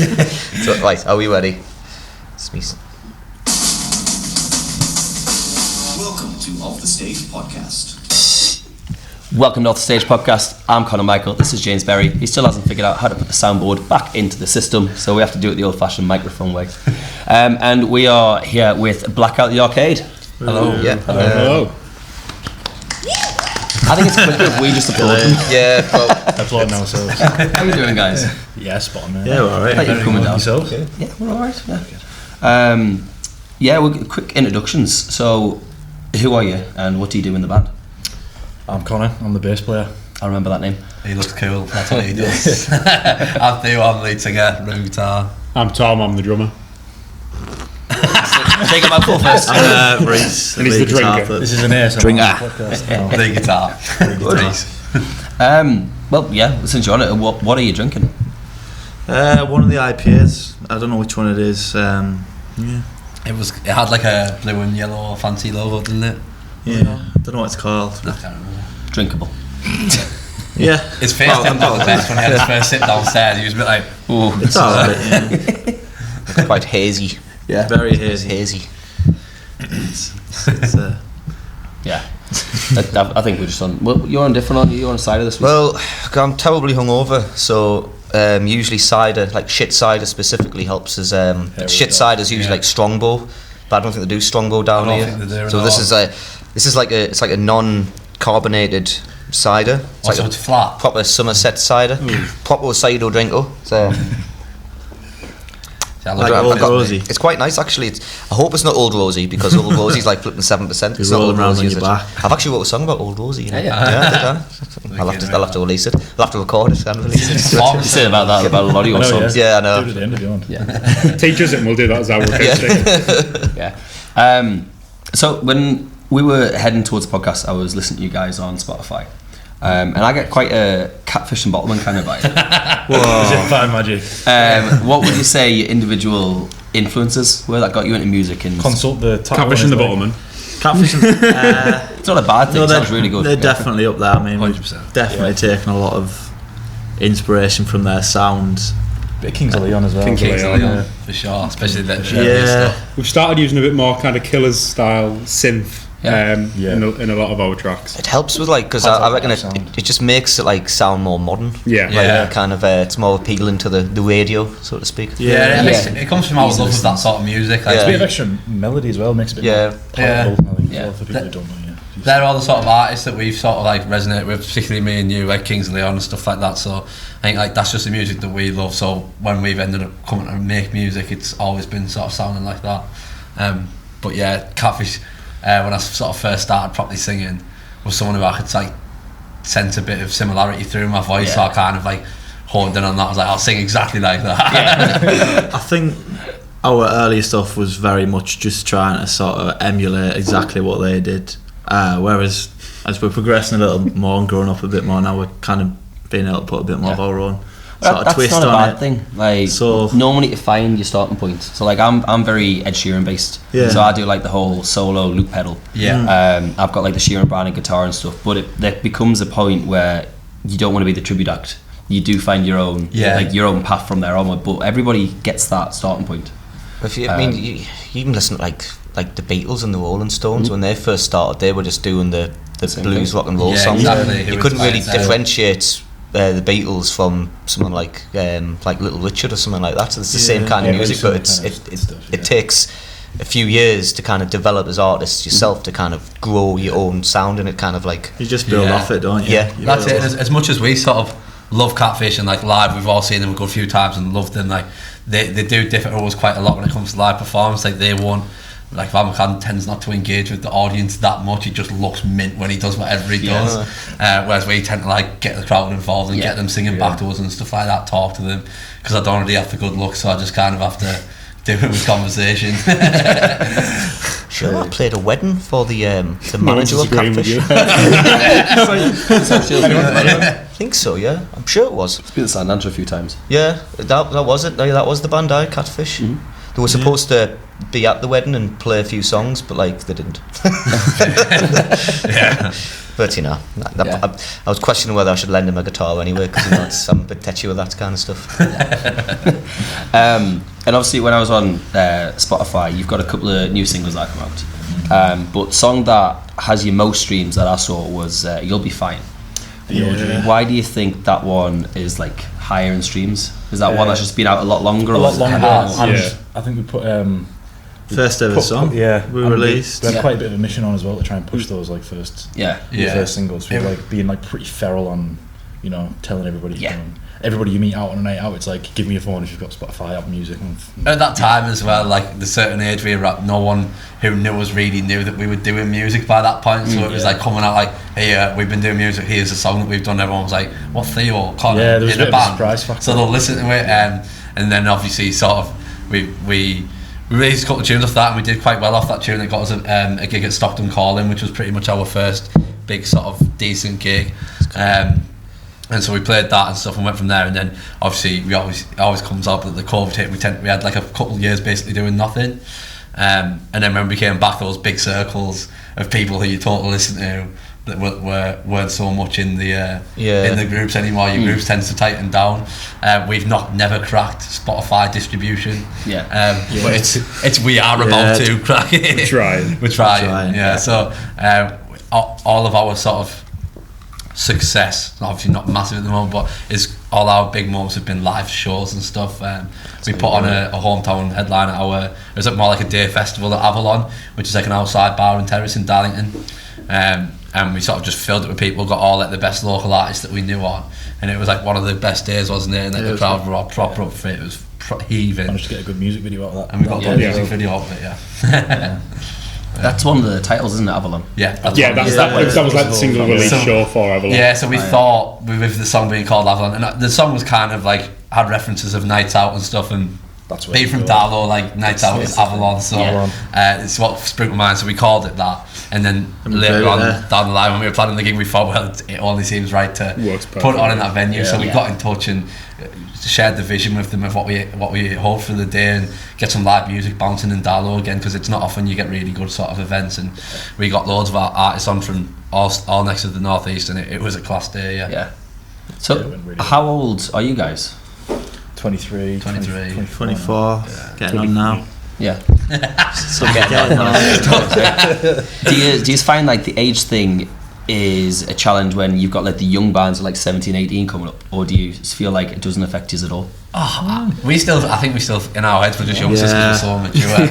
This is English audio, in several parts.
So, right, are we ready? Welcome to Off the Stage Podcast. Welcome to Off the Stage Podcast. I'm Conor Michael. This is James Berry. He still hasn't figured out how to put the soundboard back into the system, so we have to do it the old-fashioned microphone way. And we are here with Blackout The Arcade. Hello. Yeah. Hello. I think it's quicker if we just applaud them. Yeah, well, Applauding ourselves. How are you doing, guys? Yeah, spot on, man. Yeah, we're alright. Thank you for coming down. Yourself? Okay. Yeah, we're alright. Yeah. We'll quick introductions. So, who are you and what do you do in the band? I'm Connor, I'm the bass player. I remember that name. He looks cool, that's what he does. I'm Theo, I'm lead singer, rhythm guitar. I'm Tom, I'm the drummer. Take him out for first. I'm Reese. And he's the drinker. This is an ASMR Drinker. podcast. Lead guitar. Well, yeah, since you're on it, what are you drinking? One of the IPAs. I don't know which one it is. Yeah. It had like a blue and yellow fancy logo, didn't it? Yeah. I don't know what it's called. I can't remember. Drinkable. Yeah. His face didn't look the best when he had his first sit downstairs. He was a bit like, Oh, It's alright. Yeah. it's quite hazy. yeah. Very It's hazy. hazy. It's, Yeah. I think we're just on. Well, you're on different, aren't you? You're on a cider this week. Well, I'm terribly hungover, so usually cider, like shit cider specifically, helps us. Shit cider is usually like Strongbow, but I don't think they do Strongbow down I here. don't think they do So at this is like a non-carbonated cider. It's like also a it's flat. proper Somerset cider, proper cider drinko. So. I I've like got- Old I've got- Rosie. It's quite nice actually. I hope it's not Old Rosie because Old Rosie's like flipping 7%. It's not rolling Old around Rosie, on is your it? back. I've actually wrote a song about Old Rosie. You know? Yeah. I'll have to release it. I'll have to record it and release it. You say about that about a lot of your I know, songs. Yeah, I know. Do it at the end if you want. Yeah. Teach us it and we'll do that as our thing. Yeah. So when we were heading towards the podcast, I was listening to you guys on Spotify. And I get quite a catfish and bottleman kind of vibe. Is it fine magic? What would you say your individual influences were that got you into music? And Consult the Catfish and the Bottleman. Catfish. it's not a bad thing. It sounds really good. They're definitely up there. I mean, we've 100%. definitely taken a lot of inspiration from their sound. Bit of Kings of Leon as well. Kings of Leon, Yeah. for sure, especially that Yeah. stuff. We've started using a bit more kind of Killers style synth Yeah. in a lot of our tracks. It helps with like because I reckon it just makes it like sound more modern. Yeah. Like Yeah. kind of it's more appealing to the radio, so to speak. Yeah, Yeah. it comes from our love of that sort of music. Like, Yeah. It's a bit of extra melody as well, makes it a bit Yeah. more palatable, I think, Yeah. as well, for people who don't know. They're all the sort of artists that we've sort of like resonate with, particularly me and you, like Kings of Leon and stuff like that. So I think like that's just the music that we love. So when we've ended up coming to make music, it's always been sort of sounding like that. But yeah, Catfish, when I sort of first started properly singing, was someone who I could like sense a bit of similarity through my voice. So I kind of like honed in on that. I was like, I'll sing exactly like that. I think our earlier stuff was very much just trying to sort of emulate exactly what they did. Whereas as we're progressing a little more and growing up a bit more now, we're kind of being able to put a bit more of our own sort of That's twist not a on bad it. thing. Like So- normally to find your starting point. So like I'm very Ed Sheeran based. Yeah. So I do like the whole solo loop pedal. Yeah. I've got like the Sheeran brand guitar and stuff. But there becomes a point where you don't want to be the tribute act. You do find your own like your own path from there onward. But everybody gets that starting point. If you, I mean, you even listen to like the Beatles and the Rolling Stones when they first started, they were just doing the blues rock and roll Yeah, songs. exactly. You couldn't really differentiate the Beatles from someone like Little Richard or something like that. So it's the same kind of Yeah, music, very but similar it kind of stuff, it takes a few years to kind of develop as artists yourself to kind of grow your own sound, and it kind of like You just build Yeah. off it, don't you? Yeah. You That's build it. As much as we sort of love Catfish and like live, we've all seen them a good few times and loved them. Like they do differ always quite a lot when it comes to live performance. Like they won. Like Van McCann tends not to engage with the audience that much. He just looks mint when he does whatever he does. Whereas we tend to like get the crowd involved and get them singing back to us and stuff like that. Talk to them because I don't really have the good look, so I just kind of have to do it with conversation. Sure, I played a wedding for the manager of disagreeing with Catfish. you. I think so, yeah. I'm sure it was. It's been at San Andrew a few times. Yeah, that was it. That was the band, Catfish. They were supposed to be at the wedding and play a few songs, but like they didn't. Yeah. But you know, I was questioning whether I should lend him a guitar anyway, because you know I'm a bit tetchy with that kind of stuff. And obviously, when I was on Spotify, you've got a couple of new singles that come out. But song that has your most streams that I saw was "You'll Be Fine." Why do you think that one is like higher in streams? Is that one that's just been out a lot longer? A lot longer. Yeah. I think we put First ever song. we released. We had quite a bit of a mission on as well to try and push those like first singles. We were like being like pretty feral on, you know, telling everybody. Everybody you meet out on a night out, it's like, give me your phone if you've got Spotify, Apple Music. At that time as well, like the certain age we were at, no one who knew us really knew that we were doing music by that point. So it was like coming out like, hey, we've been doing music. Here's a song that we've done. Everyone was like, what, Theo, Conor there was in a a bit of a band? surprise factor. So they'll listen to it, and then obviously sort of we released a couple of tunes off that, and we did quite well off that tune. It got us a gig at Stockton Calling, which was pretty much our first big sort of decent gig. And so we played that and stuff and went from there, and then obviously we always comes up that the COVID hit. We had like a couple of years basically doing nothing, and then when we came back, those big circles of people who you thought to listen to that weren't so much in the groups anymore. Your groups tends to tighten down. We've never cracked Spotify distribution. But it's we are about to crack it. We're trying. Yeah. So all of our sort of success, obviously not massive at the moment, but is all our big moments have been live shows and stuff. We put on a hometown headline at it was more like a day festival at Avalon, which is like an outside bar and terrace in Darlington, and we sort of just filled it with people, got all like the best local artists that we knew on, and it was like one of the best days, wasn't it? And like the crowd were all proper up for it. It was heaving. Managed to get a good music video out of that, and we got a good music video out of it. Yeah. That's one of the titles, isn't it, Avalon? That was like the single release show for Avalon. Yeah, so we thought with the song being called Avalon, and the song was kind of like had references of nights out and stuff, and that's being from Darlow, like nights out is Avalon, so it's what sprinkled my mind. So we called it that, and then later on down the line when we were planning the gig, we thought, well, it only seems right to put it on in that venue. So we got in touch and shared the vision with them of what we hold for the day, and get some live music bouncing in Darlow again, because it's not often you get really good sort of events, and we got loads of our artists on from all next to the northeast, and it was a class day. So really how old are you guys? 23 24 getting on now. Still getting on now. Do you find like the age thing is a challenge when you've got like the young bands like 17, 18 coming up, or do you feel like it doesn't affect you at all? I think we still in our heads we're just youngsters because we're so mature.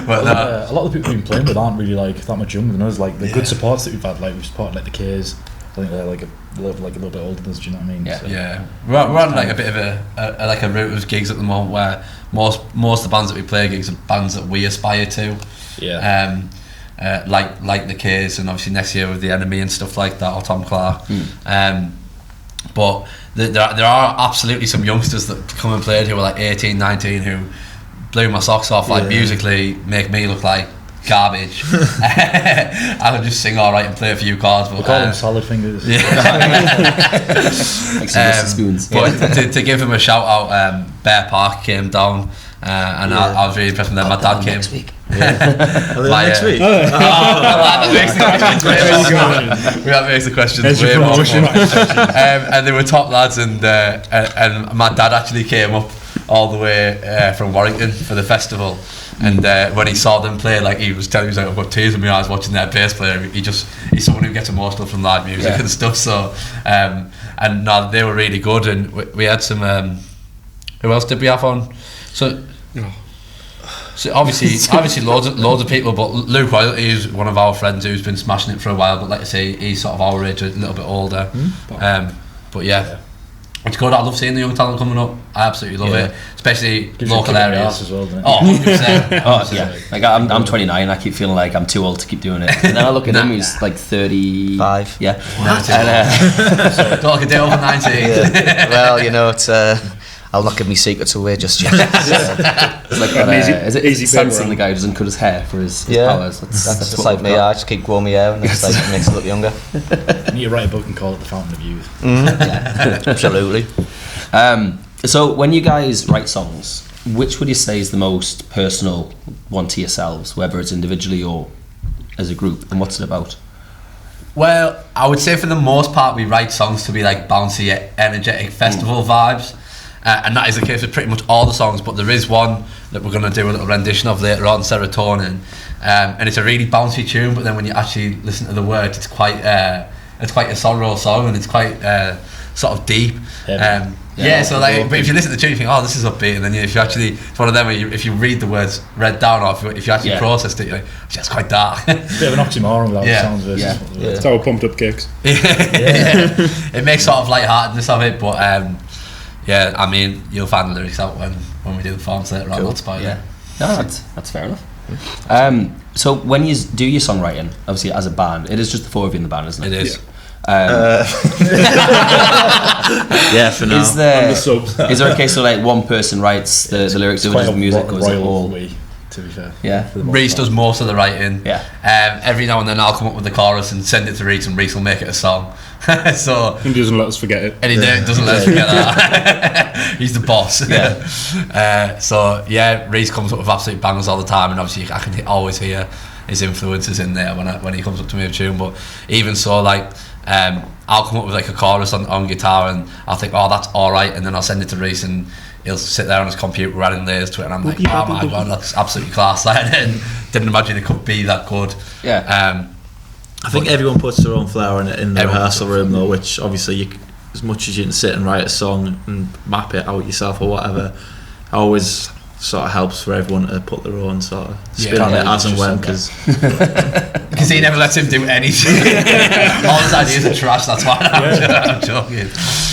But a lot of the people we've been playing with aren't really like that much younger than us. Like the good supports that we've had, like we've supported like the K's. I think they're like a little bit older than us. Do you know what I mean? We're on like a bit of a route of gigs at the moment where most of the bands that we play gigs are bands that we aspire to. Like the K's, and obviously next year with the Enemy and stuff like that, or Tom Clark. But there are absolutely some youngsters that come and played who are like 18, 19 who blew my socks off, like musically make me look like garbage. I can just sing alright and play a few chords, but we call them solid fingers. Like some rusty spoons. But to give him a shout out, Bear Park came down, and I was really impressed with them. My dad came next week. Next week. That makes the questions way more fun. And they were top lads, and my dad actually came up all the way from Warrington for the festival, and when he saw them play, like he was telling me, I've got tears in my eyes watching their bass player. He's someone who gets emotional from live music and stuff. So and no, they were really good, and we had some who else did we have on? So obviously loads of people, but Luke Royalty is one of our friends who's been smashing it for a while, but like I say, he's sort of our age, a little bit older. But it's good. I love seeing the young talent coming up. I absolutely love it, especially Gives local you a kick in the areas. arse as well, doesn't it? 100%. Like I'm 29, I keep feeling like I'm too old to keep doing it, and then I look at him, he's like 35. Don't look a day over 19. Well, you know, it's I'll not give me secrets away just yet. It's like is it Samson, the guy who doesn't cut his hair for his powers? That's just like me. I just keep growing my hair, and it's like it makes it look younger. You need to write a book and call it The Fountain of Youth. Absolutely. So when you guys write songs, which would you say is the most personal one to yourselves, whether it's individually or as a group, and what's it about? Well, I would say for the most part we write songs to be like bouncy, energetic festival vibes, and that is the case with pretty much all the songs, but there is one that we're going to do a little rendition of later on, Serotonin, and it's a really bouncy tune, but then when you actually listen to the words, it's quite a sorrow song, and it's quite sort of deep. So like, but if you listen to the tune, you think, oh, this is upbeat, and then if you actually, it's one of them where if you read the words read down, or if you actually processed it, you're like, that's quite dark. It's a bit of an oxymoron without the sounds versus. It's how pumped up kicks. It makes sort of lightheartedness of it, but I mean, you'll find the lyrics out when we do the forms later on. That's by no, that's fair enough. So when you do your songwriting, obviously as a band, it is just the four of you in the band, isn't it? It is. For now. Is there a case of like one person writes the lyrics, or just the music goes all? To be fair, Reese does most of the writing. Every now and then I'll come up with the chorus and send it to Reese, and Reese will make it a song. So he doesn't let us forget it. And he doesn't let us forget that. He's the boss. Reese comes up with absolute bangers all the time, and obviously I can always hear his influences in there when he comes up to me with a tune. But even so, like, I'll come up with like a chorus on guitar, and I'll think, oh, that's alright, and then I'll send it to Reese, and he'll sit there on his computer adding layers to it, and I'm like, oh my god, that's absolutely class. I didn't imagine it could be that good. I think everyone puts their own flair in the rehearsal room though, which obviously as much as you can sit and write a song and map it out yourself or whatever, always sort of helps for everyone to put their own sort of spin on it as and when, because he never lets him do anything. All his ideas are trash, that's why I'm joking.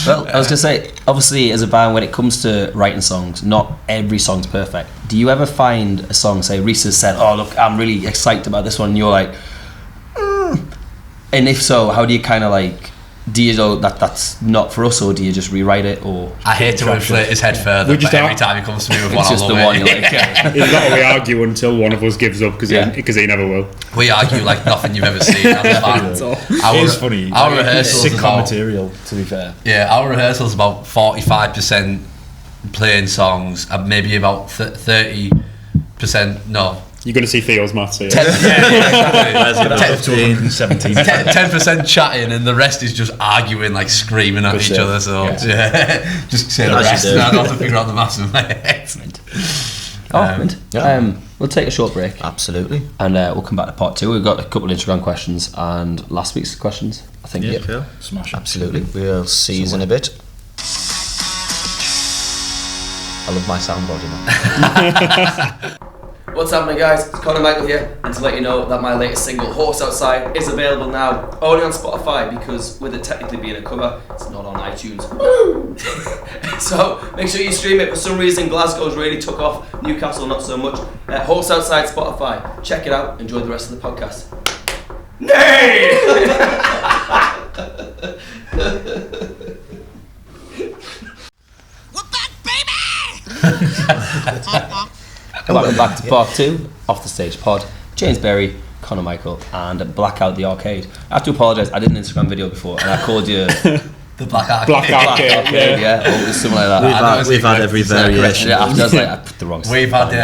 Well, I was going to say, obviously as a band, when it comes to writing songs, not every song's perfect. Do you ever find a song, say Reese has said, oh look, I'm really excited about this one, and you're like, and if so, how do you kind of like, do you know that's not for us, or do you just rewrite it? Or I hate to inflate his head further, but every time he comes to me with one, it's just the one you're like, it's not we argue until one of us gives up, because he never will. We argue like nothing you've ever seen as a band. It's funny. Our rehearsals sitcom material, to be fair. Yeah, our rehearsals about 45% playing songs, and maybe about 30%. No. You're going to see Theo's maths here. 10% chatting, and the rest is just arguing, like screaming at each other. So just say the rest, and I don't have to figure out the maths in my head. We'll take a short break. Absolutely. And we'll come back to part 2. We've got a couple of Instagram questions and last week's questions, I think. Cool. Smash it. Absolutely. We'll see you in a bit. I love my soundboard, you know. What's happening, guys? It's Conor Michael here, and to let you know that my latest single, Horse Outside, is available now, only on Spotify, because with it technically being a cover, it's not on iTunes. So make sure you stream it. For some reason, Glasgow's really took off, Newcastle not so much. Horse Outside, Spotify. Check it out. Enjoy the rest of the podcast. Nay! We're back, baby! Welcome back to part 2 Off the Stage Pod. James Berry, Conor Michael, and Blackout The Arcade. I have to apologise, I did an Instagram video before, and I called you the Blackout Arcade. Or something like that. We've had every variation. I was like, I put the wrong. We've had.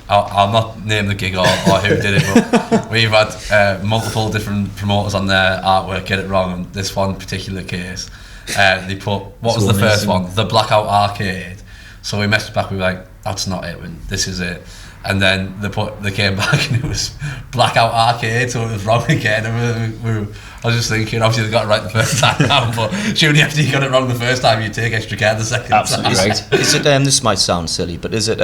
I'll not name the gig or who did it, but we've had multiple different promoters on their artwork get it wrong. In this one particular case, they put what was the first one? The Blackout Arcade. So we messaged back. We were like, that's not it. This is it. And then they came back and it was Blackout Arcade, so it was wrong again. And I was just thinking, obviously they got it right the first time round, but surely after you got it wrong the first time, you take extra care the second Absolutely time. right. Is it? This might sound silly, but is it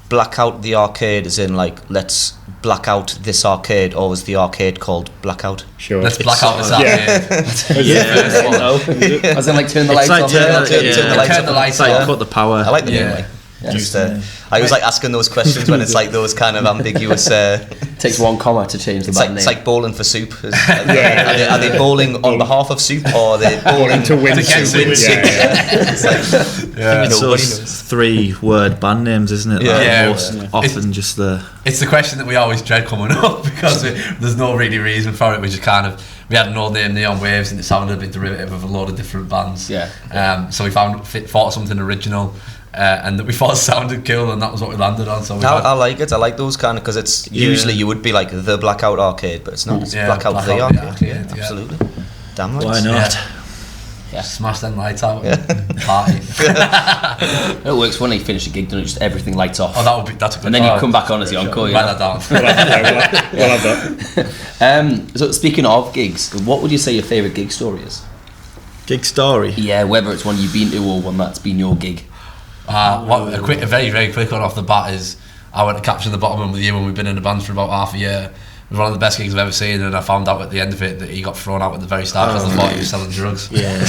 Blackout the Arcade, as in like let's black out this arcade, or was the arcade called Blackout? Sure. Let's black out this arcade. As in like turn the lights off. Turn the lights off. Cut the power. I like the name. Like. Just, I was like asking those questions when it's like those kind of ambiguous. Takes one comma to change the band name. It's like bowling for soup. Are they bowling on behalf of soup, or are they bowling to win soup? It's like, it's those 3-word band names, isn't it? Often just the. It's the question that we always dread coming up because there's no really reason for it. We just kind of. We had an old name, Neon Waves, and it sounded a bit derivative of a load of different bands. So we thought of something original. and that we thought sounded cool, and that was what we landed on. So I like it. I like those kind of, because it's usually you would be like the Blackout Arcade, but it's not. It's Blackout The Arcade. Yeah, absolutely. Damn right. Why not? Yeah. Smash them lights out and party. It works when you finish a gig, doesn't it? Just everything lights off. That's a good. And then you come back on as the encore. Write that down. We'll have that. So speaking of gigs, what would you say your favourite gig story is? Gig story? Yeah, whether it's one you've been to or one that's been your gig. A very, very quick one off the bat is I went to Capture the Bottom with you when we've been in the band for about half a year. It was one of the best gigs I've ever seen, and I found out at the end of it that he got thrown out at the very start because I thought he was selling drugs. Yeah,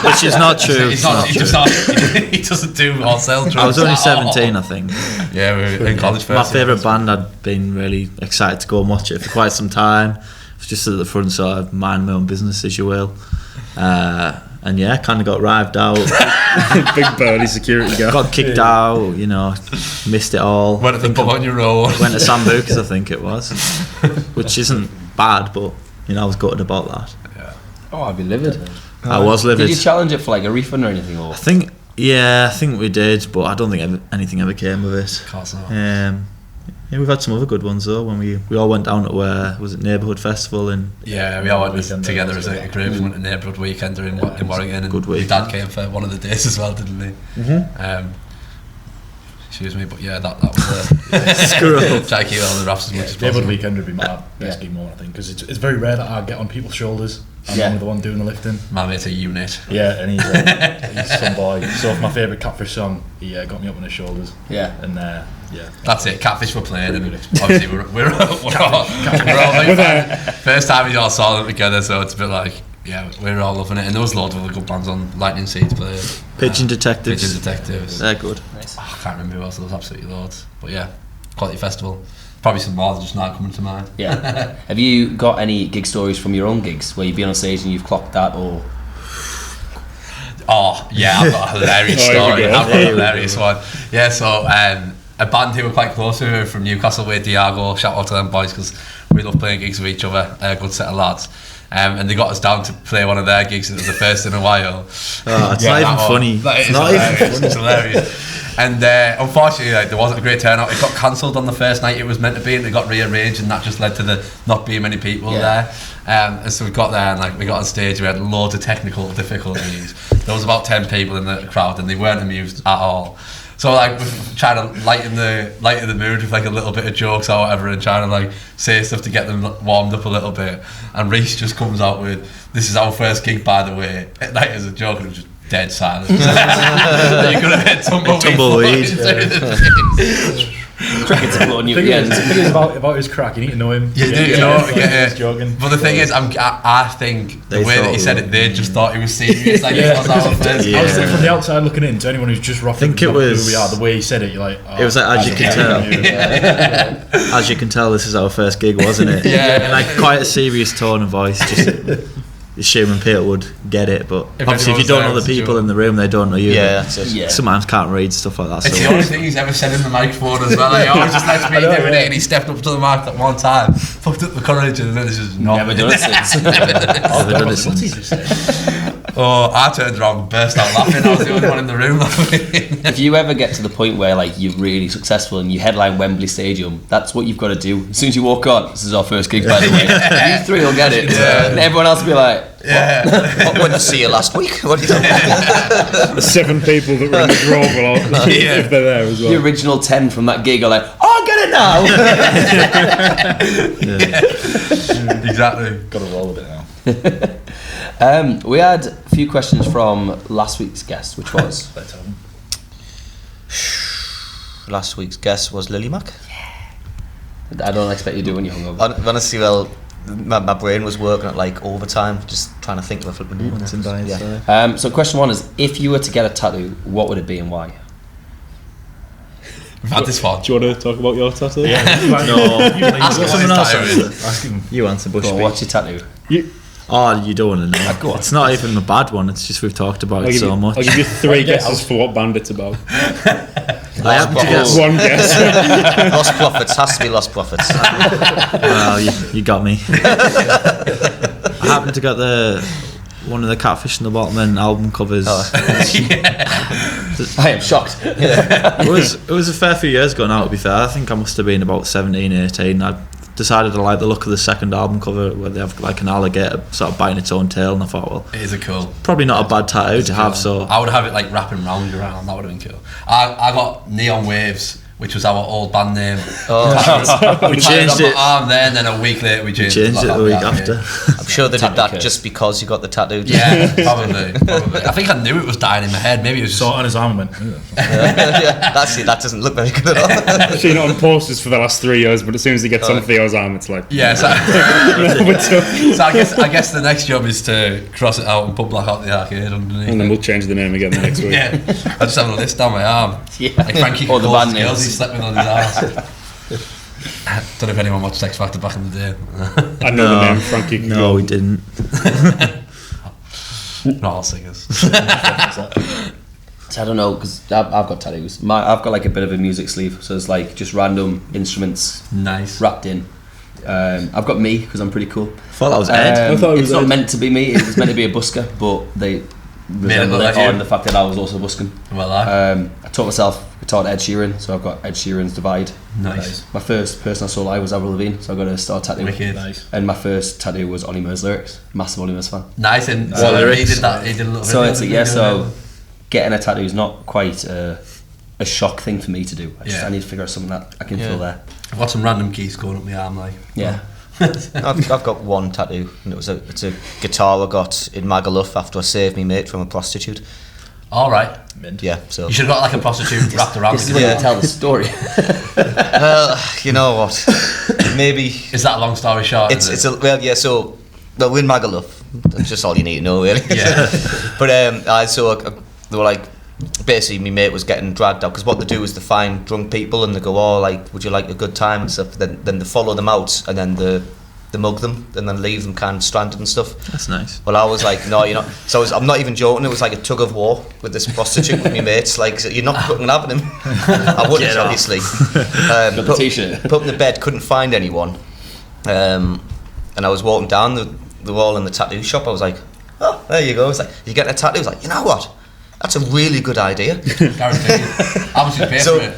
which is not true. He doesn't do or sell drugs. I was only 17, I think. Yeah, we were in college first. My favourite band, I'd been really excited to go and watch it for quite some time. I was just at the front, sort of mind my own business, as you will. And yeah, kind of got arrived out. Big burly security guy. Got kicked out, missed it all. Went at the pub on your own. Went to Sambucas, I think it was, which isn't bad, but I was gutted about that. Yeah. Oh, I'd be livid. I was livid. Did you challenge it for like a refund or anything? Or? I think we did, but I don't think anything ever came of it. Of course not. Yeah, we've had some other good ones though. When we all went down to was it Neighbourhood Festival in? Yeah, we all went together as a group. We went to Neighbourhood Weekender in Warrington, and my dad came for one of the days as well, didn't he? Excuse me, but yeah, that was screw up. Try to keep all the raps as much as possible. Neighbourhood Weekend would be my best gig moment, I think, because it's very rare that I get on people's shoulders. I'm the one doing the lifting. My mate's a unit. Yeah, and he's some boy. So for my favourite Catfish song, he got me up on his shoulders. Yeah. And that's it. Catfish were playing, and obviously we're all big fans. First time we all saw them together, so it's a bit like, yeah, we're all loving it. And there was loads of other good bands on. Lightning Seeds played. Pigeon Detectives. They're good. Nice. I can't remember who else. There was absolutely loads. But yeah, quality festival. Probably some more that just not coming to mind. Yeah. Have you got any gig stories from your own gigs where you've been on stage and you've clocked that, or? Oh yeah, I've got a hilarious story. I've got a hilarious one. Yeah, so a band who were quite close to me from Newcastle with Diago. Shout out to them boys because we love playing gigs with each other. A good set of lads. And they got us down to play one of their gigs, and it was the first in a while. It's not even funny. It's not even funny. It's hilarious. And unfortunately, there wasn't a great turnout. It got cancelled on the first night it was meant to be, and it got rearranged, and that just led to the not being many people there. And so we got there, and we got on stage. We had loads of technical difficulties. There was about 10 people in the crowd, and they weren't amused at all. So we're trying to lighten the mood with a little bit of jokes or whatever, and trying to say stuff to get them warmed up a little bit. And Reece just comes out with, "This is our first gig, by the way," as a joke, and it was just dead silence. You could have hit tumbleweed. Crickets applauding you at the end. The thing is about his crack, you need to know him. You do know, he's joking. But the thing is, I think the way that he said it, they just thought he was serious. It was our first. I was from the outside looking in, to anyone who's just rocking who we are, the way he said it, you're like, it was as you can tell. As you can tell, this is our first gig, wasn't it? Yeah. Quite a serious tone of voice. Just assuming Peter would get it, but obviously if you don't know the people in the room, they don't know you. Yeah, that's it. Sometimes can't read stuff like that. It's the only thing he's ever said in the microphone as well. He always just lets me do it, and he stepped up to the mic that one time, fucked up the courage, and then it's just never done it since. Never done it since. Oh, I turned around and burst out laughing. I was the only one in the room laughing. If you ever get to the point where you're really successful and you headline Wembley Stadium, that's what you've got to do. As soon as you walk on, this is our first gig, by the way. You three will get it, and everyone else will be like, what did you see you last week? What did you do? The 7 people that were in the draw will if they're there as well. The original 10 from that gig are like, oh, I get it now. Exactly. Got to roll with it now. We had a few questions from last week's guest, which was last week's guest was Lily Mac. I don't expect you to do when you're hungover. Honestly, well, my brain was working at overtime, just trying to think of a flipping name. So question 1 is, if you were to get a tattoo, what would it be and why? We've had this one. Do you want to talk about your tattoo? Yeah. No. Ask someone else. Ask him. You answer Bush. What's your tattoo? You don't want to know. It's not even a bad one. It's just we've talked about it so much. I'll give you 3 guesses for what band it's about. I happen to guess one guess. Lost Prophets. Has to be Lost Prophets. Well, you got me. I happen to get the one of the Catfish and the Bottlemen album covers. I am shocked. It was a fair few years ago now, to be fair. I think I must have been about 17, 18. I decided I like the look of the second album cover where they have like an alligator sort of biting its own tail, and I thought, well, it is a cool, probably not a bad tattoo to have. So I would have it like wrapping round your arm. That would have been cool. I got Neon Waves, which was our old band name. We changed it. Arm then a week later we changed it the week after. I'm sure they did that just because you got the tattoo. Yeah, probably. I think I knew it was dying in my head. Maybe it was saw it on his arm and went, That's it. That doesn't look very good at all. I've seen it on posters for the last 3 years, but as soon as he gets on Theo's arm, it's like... Yeah, so I guess the next job is to cross it out and put Blackout The Arcade underneath. And then we'll change the name again the next week. Yeah, I just have a list down my arm. Yeah. Like Frankie Or the band names. He slept with on his arse. Don't know if anyone watched X Factor back in the day. I know the name Frankie. No, we didn't. Not all singers. I don't know, because I've got tattoos. I've got like a bit of a music sleeve, so it's like just random instruments Nice. wrapped in. I've got me because I'm pretty cool. I thought that was Ed. I thought it was it's not Ed. meant to be me. It was meant to be a busker, but they resembled like it you. on the fact that I was also busking. Well, I taught myself guitar to Ed Sheeran, so I've got Ed Sheeran's Divide. nice. My first person I saw live was Avril Lavigne, so I got a star tattoo. Wicked. nice. And my first tattoo was Ollie Murs lyrics. Massive Ollie Murs fan. Nice, and Well, he lyrics. did that. He did a little. So video, it's didn't yeah. he? So getting a tattoo is not quite a shock thing for me to do. Yeah. I need to figure out something that I can feel there. I've got some random keys going up my arm, like. Yeah. I've got one tattoo, and it's a guitar I got in Magaluf after I saved me mate from a prostitute. All right. Yeah, so You should have got like a prostitute wrapped around. This is when Yeah. you tell the story. well, you know what? Maybe Is that a long story short? it's a well, yeah. So we're in Magaluf. That's just all you need to know, really. Yeah. But they were like, basically, my mate was getting dragged out because what they do is they find drunk people and they go, "Oh, like, would you like a good time?" and stuff. Then they follow them out and then they mug them and then leave them kind of stranded and stuff. That's nice. Well, I was like, no, you're not. So I'm not even joking. It was like a tug of war with this prostitute with my mates. Like, you're not fucking having him. I wouldn't, obviously. Got the t-shirt. Put in the bed, couldn't find anyone. And I was walking down the wall in the tattoo shop. I was like, oh, there you go. It's like, you getting a tattoo? I was like, you know what? That's a really good idea. Guaranteed. How much did you pay So for it?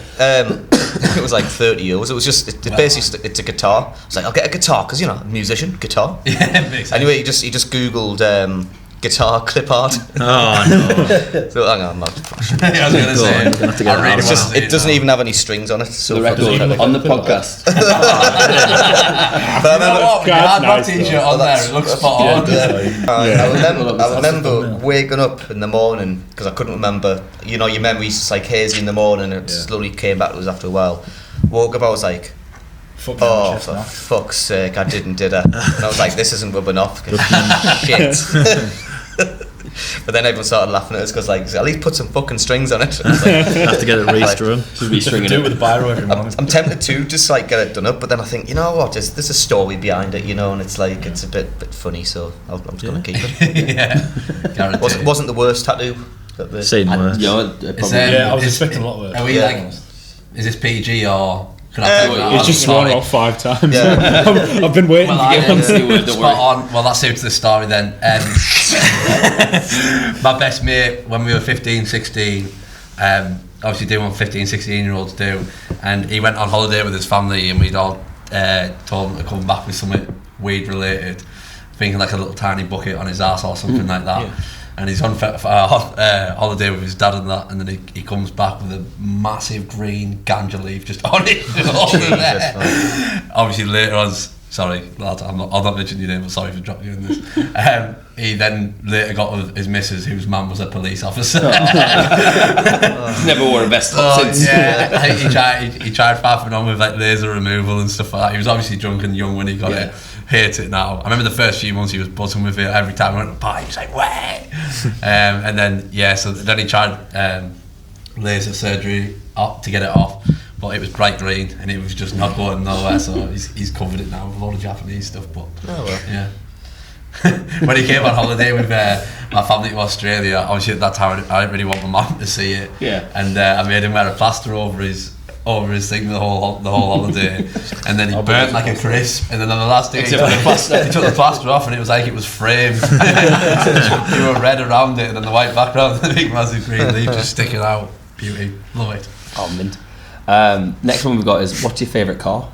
it was like €30. It was just basically it's a guitar. I was like, I'll get a guitar because I'm a musician. Guitar. Yeah, it makes sense. Anyway, he just googled guitar clip art. Oh no. So hang on, I'm not. I was going to say. You're gonna have to get I it really out. It's just wanna it doesn't see even have any strings on it. So The record on the podcast. But I You know remember. what? We That's had my nice, t-shirt though. on there. It looks spot on. I remember waking up in the morning because I couldn't remember. You know, your memories just like hazy in the morning, and it slowly came back to us after a while. Woke up, I was like, Fuck oh, for fuck's sake, I didn't, did I? And I was like, this isn't rubbing off. Shit. But then everyone started laughing at us because, like, at least put some fucking strings on it. I was like, Have to get it restrung. Restringing Do it it. with a biro every morning. I'm tempted to just like get it done up, but then I think, you know what? There's a story behind it, you know, and it's like it's a bit funny, so I'm just gonna keep it. Yeah. Guaranteed. Wasn't the worst tattoo. Same worse. You know, Is, probably, Yeah, I was is- expecting a lot worse. Are we Yeah. like, is this PG or can I take that? He's just sworn off 5 times. Yeah. I've been waiting Well, to I get don't see the word, don't spot worry. on. Well, that suits the story then. My best mate, when we were 15, 16, obviously doing what 15, 16-year-olds do, and he went on holiday with his family, and we'd all told him to come back with something weed related, thinking like a little tiny bucket on his ass or something like that. Yeah. And he's on holiday with his dad and that, and then he comes back with a massive green ganja leaf just on it. Obviously later on, sorry lad, I'll not mention your name, but sorry for dropping you in this. He then later got with his missus, whose mum was a police officer. never wore a vest since. Yeah, he tried faffing on with like laser removal and stuff like that. He was obviously drunk and young when he got it. Hates it now. I remember the first few months he was buzzing with it. Every time I went to a party, he was like, "Way!" And then so then he tried laser surgery to get it off, but it was bright green and it was just not going nowhere. So he's covered it now with all the Japanese stuff. But yeah. When he came on holiday with my family to Australia, obviously at that time I didn't really want my mum to see it. Yeah. And I made him wear a plaster over his over his thing the whole holiday, and then he burnt like a crisp, and then on the last day he took the plaster off, and it was like it was framed. You were red around it, and then the white background, and the big massive green leaf just sticking out. Beauty, love it. Oh, mint. Next one we've got is, what's your favourite car?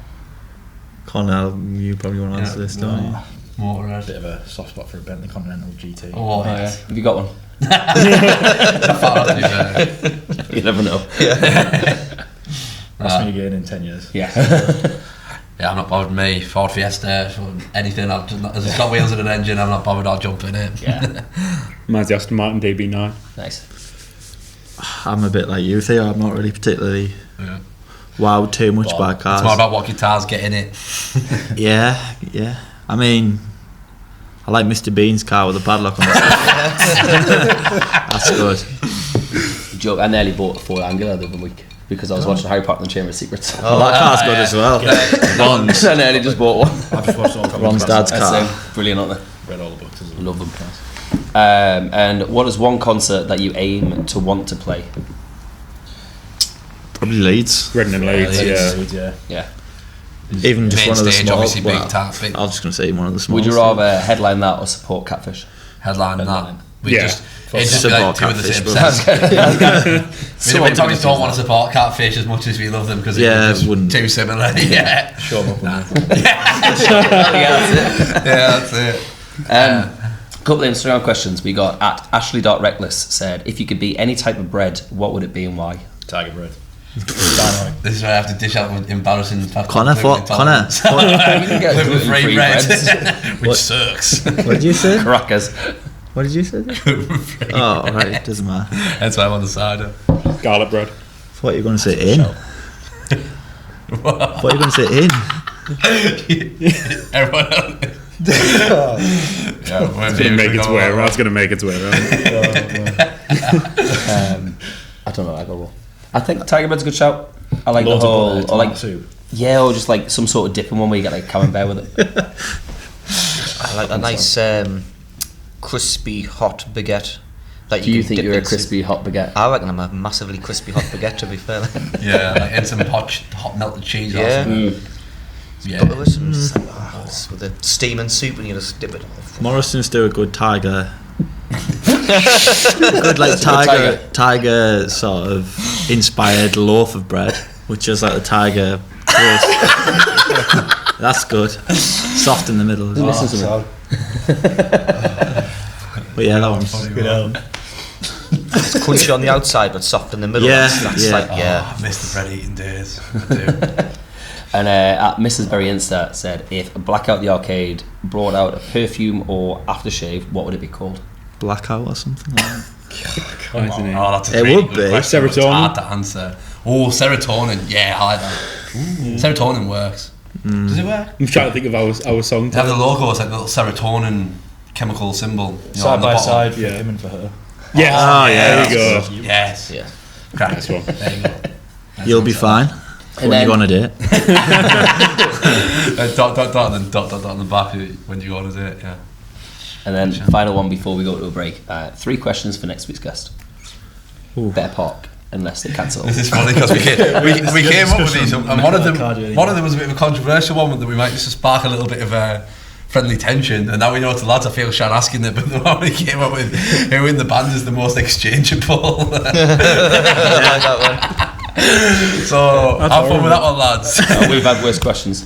Connor, you probably want to answer this, don't you? Motorhead. Bit of a soft spot for a Bentley Continental GT. Oh, yeah. Have you got one? You never know. Ask me again in 10 years. Yeah. Yeah, I'm not bothered. Me, Ford Fiesta, anything. As it's got wheels and an engine, I'm not bothered. I'll jump in it. Yeah. Mine's the Aston Martin DB9. Nice. I'm a bit like you, Theo. I'm not really particularly wowed too much by cars. It's more about what guitars get in it. Yeah. I mean, I like Mr. Bean's car with a padlock on it. That's good. Joke, I nearly bought a Ford Angular the other week because I was watching Harry Potter and the Chamber of Secrets. Oh, that car's good as well. Ron's. I nearly just bought one. I've just watched all the Ron's dad's car. Brilliant, aren't they? Read all the books. Love them. And what is one concert that you aim to want to play? Probably Leeds. Reading and Leeds, yeah. Yeah. Even just Main one of the stage, small. obviously big I tap. was just going to say one of the small. Would you rather headline that or support Catfish? Headline that. We Yeah. just it'd just be like two of the same Catfish, sense. We probably don't want to support Catfish as much as we love them because it's wouldn't. too similar. Yeah. Show them up on Yeah, that's it. Couple of Instagram questions. We got at Ashley.Reckless said, if you could be any type of bread, what would it be and why? Tiger bread. This is where I have to dish out with embarrassing facts. Connor. You can get Gluten-free gluten-free bread, breads. which sucks. What did you say? Crackers. What did you say? Gluten-free. Oh, right, it doesn't matter. That's why I'm on the cider. Garlic bread. What are you going to say in? What are you going to say in? Everyone else. It's going to make its way around. It's going to make its way around. I don't know. I go. I think Tiger bread's a good shout. I like Loads the of whole, butter, or like soup. yeah, or just like some sort of dipping one where you get like camembert with it. I like a nice crispy hot baguette. Like Do you can think dip you're a into. crispy hot baguette? I reckon I'm a massively crispy hot baguette, to be fair. Yeah, like, and some hot melted cheese. Yeah. Or something. Yeah. But with some with the steaming soup and you just dip it. Morrison's do a good tiger. Good like tiger sort of inspired loaf of bread, which is like the tiger crust. That's good. Soft in the middle. As well. But yeah, that one's good. It's crunchy on the outside but soft in the middle. Yeah, that's yeah. like I miss the bread eating days. I do. And at Mrs. Berry Insta said, if Blackout The Arcade brought out a perfume or aftershave, what would it be called? Blackout or something like that. Oh, that's a It really would good be. question. It's Serotonin? hard to answer. Oh, serotonin. Yeah, I like that. Serotonin works. Does it work? I'm trying to think of our song They have the title. logo. It's like a little serotonin chemical symbol. You know, Side on the by bottom. side for Yeah. him and for her. Yes. Oh, yeah, There you go. Yes. Yeah. Crack. Nice one. There you go. You'll be fine. And When you go on a date. Dot and then dot on the back when you go on a date. Yeah. And then final one before we go to a break. 3 questions for next week's guest. Better park unless they cancel. This is funny because we came up with these, and one of them was a bit of a controversial one that we might just spark a little bit of a friendly tension. And now we know it's the lads. I feel shy asking them, but the one we came up with, who in the band is the most exchangeable. So have fun with that one, lads. We've had worse questions.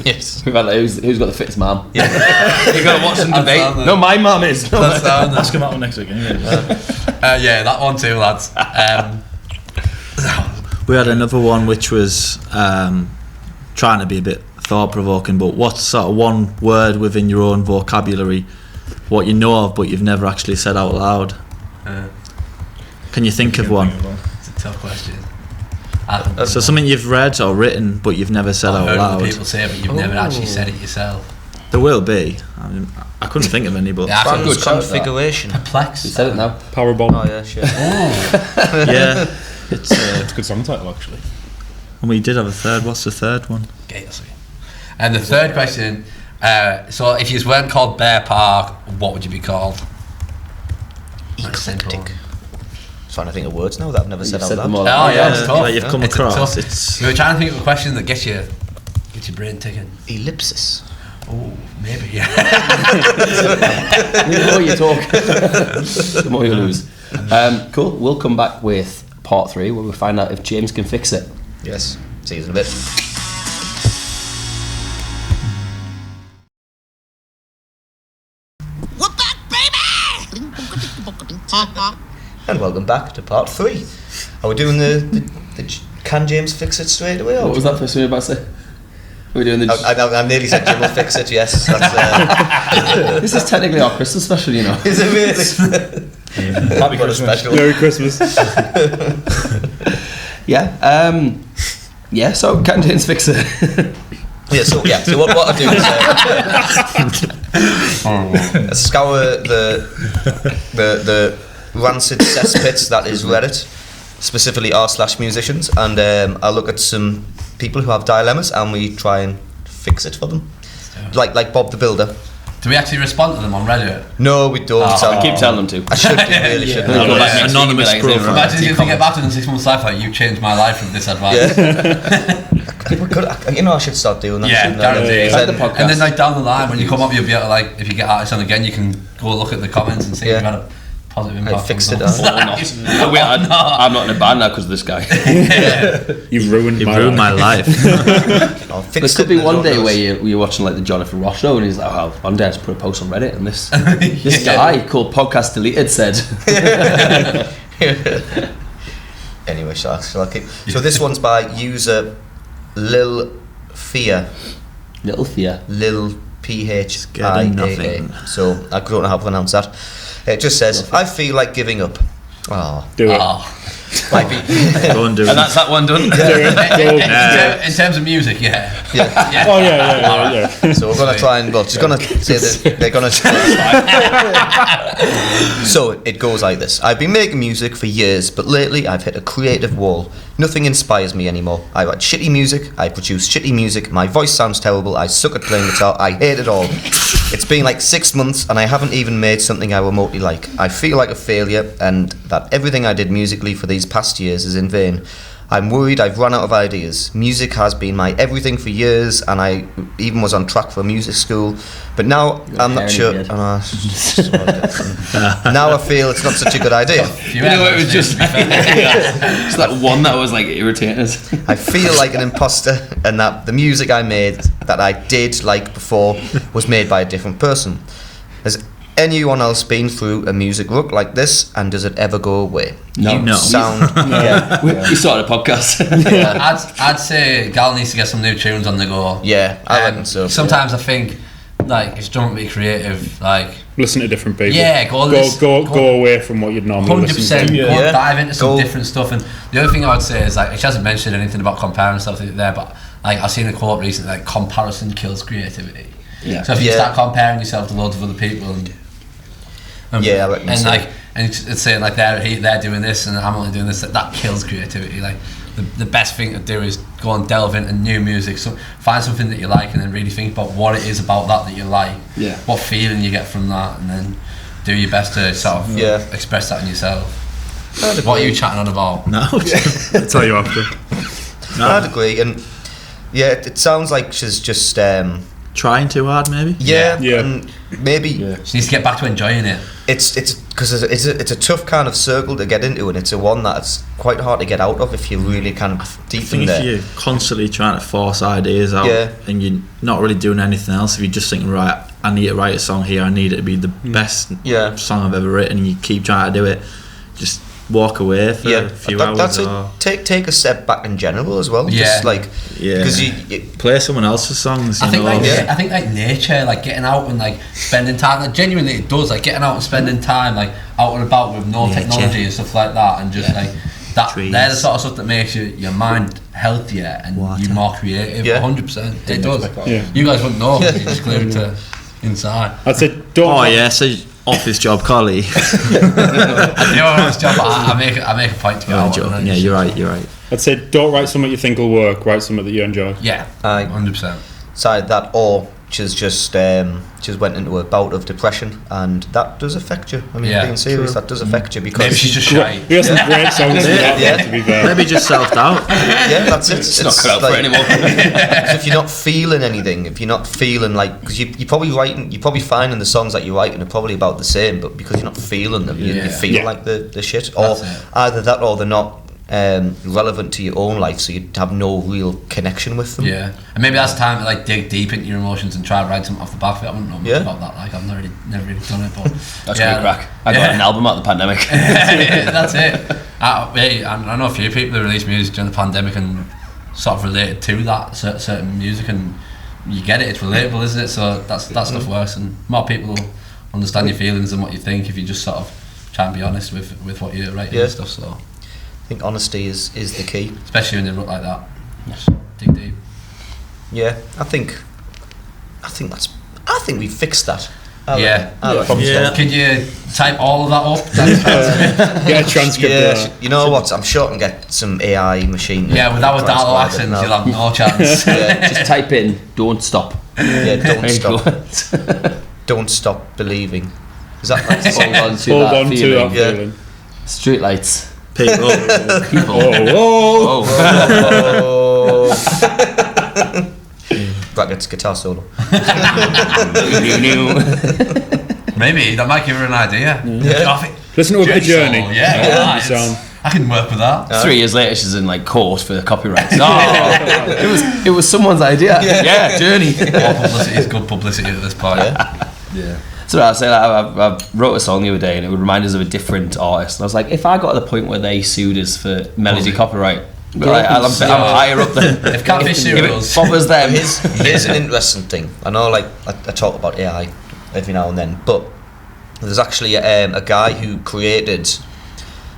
Yes. We've had like, who's got the fittest mum? Yeah. You've got to watch them debate. That's No, my mum is. That's down. Ask him that one next week anyway. Yeah, that one too, lads. We had another one which was trying to be a bit thought-provoking, but what's sort of one word within your own vocabulary, what you know of but you've never actually said out loud? Can you think of one? It's a tough question. So something you've read or written but you've never said I've out heard loud. other people say it, but you've never actually said it yourself. There will be. I mean, I couldn't think of any, but Yeah, Trans good shout, configuration. Perplexed. You said it now. Powerbomb. Oh yeah, sure. yeah, it's. It's a good song title, actually. And we did have a third. What's the third one? And the third question, so if you weren't called Bear Park, what would you be called? Eclectic. trying to think of words now that I've never said out said them loud. all. Oh yeah, it's tough. That you've come It's across. tough. We were trying to think of a question that gets your brain ticking. Ellipsis. Oh, maybe, yeah. The more you talk, the more you lose. Cool. We'll come back with part 3 where we find out if James can fix it. Yes. See you in a bit. We're back, baby! And welcome back to part 3. Are we doing the can James fix it straight away? Or What was that first thing you were about to say? Are we doing the... I nearly said Jim will fix it, yes. That's, This is technically our Christmas special, you know. is it really? Happy What a Christmas. special. Merry Christmas. Yeah, so can James fix it? So what I do is scour the rancid cesspits that is Reddit, specifically r/musicians, and I look at some people who have dilemmas and we try and fix it for them, like Bob the Builder. Do we actually respond to them on Reddit? No, we don't. I keep telling them to. I should. Really should. They'll go back next Anonymous week and be like, profile. Imagine if you get back to them in 6 months' life, like, you changed my life with this advice. I should start doing that. Yeah, shouldn't I? guaranteed. Like the podcast. And then like down the line, when you come up, you'll be able to, like, if you get artists on again, you can go look at the comments and see if you've had a positive impact. fixed on it, them. Or not. Wait, I'm not in a band now because of this guy. You've ruined my life. I'll There fix could it be and one no day one where knows. you're watching like the Jonathan Ross show and he's like, oh, one day I just put a post on Reddit and this guy called Podcast Deleted said... Anyway, shall I keep? So this one's by user Lil Fia. Little fear. Lil Getting nothing. PHIAA. So I don't know how to pronounce that. It just says, I feel like giving up. Oh, Do it. might be. Go and do it. And that's that one done. Do it. In terms of music, yeah. Yeah. Oh, yeah. So we're gonna try and just gonna say that they're gonna. So it goes like this. I've been making music for years, but lately I've hit a creative wall. Nothing inspires me anymore. I write shitty music. I produce shitty music. My voice sounds terrible. I suck at playing guitar. I hate it all. It's been like 6 months, and I haven't even made something I remotely like. I feel like a failure, and that everything I did musically for these past years is in vain. I'm worried I've run out of ideas. Music has been my everything for years, and I even was on track for music school. But now I'm not sure. Now I feel it's not such a good idea. You know, it was just like, it's that one that was like irritating us. I feel like an imposter, and that the music I made that I did like before was made by a different person. Has anyone else been through a music rut like this, and does it ever go away? No. You sound. We started a podcast. I'd say Gal needs to get some new tunes on the go. Yeah, I reckon so. Sometimes I think, like, if you don't be creative, like, Listen to different people. Yeah, go away from what you'd normally listen 100%. to. Go and dive into some Go. different stuff. And the other thing I would say is, like, she hasn't mentioned anything about comparing stuff there, but like I've seen a quote recently, like, comparison kills creativity. Yeah. So if you Yeah. start comparing yourself to loads of other people, and Yeah, I reckon and so. like, and it's saying like they're doing this and I'm only doing this, that kills creativity. Like, the best thing to do is go and delve into new music. So find something that you like and then really think about what it is about that you like. Yeah. What feeling you get from that, and then do your best to sort of express that in yourself. What are you chatting on about? No. I'll tell you after. I'd agree, and yeah, it sounds like she's just Trying too hard, maybe. yeah, Yeah. and maybe She needs to get back to enjoying it. it's because it's a tough kind of circle to get into, and it's a one that's quite hard to get out of if you're really kind of I deep in think if there. you're constantly trying to force ideas out and you're not really doing anything else, if you're just thinking, right, I need to write a song here, I need it to be the best song I've ever written, and you keep trying to do it, just walk away for a few hours. That's or it. Take a step back in general as well. Yeah. Just like because you play someone else's songs. I think know. I think like nature, like getting out and like spending time, like genuinely it does, like getting out and spending time like out and about with no technology and stuff like that, and just like that. Trees. They're the sort of stuff that makes your mind healthier and you're more creative. 100%. It does. Yeah. You guys wouldn't know if you're just glued to inside. I'd say don't. Oh yeah, so office job, collie. I do a nice job, but I make a point to get out. Joking. Yeah, you're right. I'd say don't write something you think will work. Write something that you enjoy. Yeah, Aye. 100%. side that, or she's just went into a bout of depression, and that does affect you. I mean, being serious, that does affect you, because maybe she's just shy. We have some great songs for that, to be fair. Maybe just self-doubt. Yeah, that's it. It's not cut out for it anymore. So if you're not feeling anything, if you're not feeling like, because you're probably finding the songs that you're writing are probably about the same, but because you're not feeling them, you feel like the shit, or either that or they're not relevant to your own life, so you have no real connection with them. Yeah, and maybe that's time to like dig deep into your emotions and try to write something off the back of it. I wouldn't know much about that. Like, I've never really done it, but that's great crack. I got an album out of the pandemic. That's it. I know a few people who released music during the pandemic and sort of related to that certain music, and you get it. It's relatable, isn't it? So that stuff works, and more people will understand your feelings and what you think if you just sort of try and be honest with what you're writing and stuff. So I think honesty is the key, especially when you look like that. Just dig deep. Yeah, I think we fixed that. Could you type all of that up? Get a transcript of that. You know what? I'm sure I can get some AI machine. Yeah, with our Dalo accents, you'll have no chance. Just type in "don't stop." Yeah, don't stop. Don't stop believing. Is that like hold on to that feeling? Street lights. People. Brackets guitar solo. Maybe that might give her an idea. Listen to a journey. I can work with that. 3 years later, she's in like court for the copyrights. It was someone's idea. Yeah, journey. All publicity is good publicity at this point. Yeah. So I said I wrote a song the other day, and it would remind us of a different artist. And I was like, if I got to the point where they sued us for melody copyright, I'm higher up than if Catfish sued us. If it bothers them. Here's an interesting thing. I know, like I talk about AI every now and then, but there's actually a guy who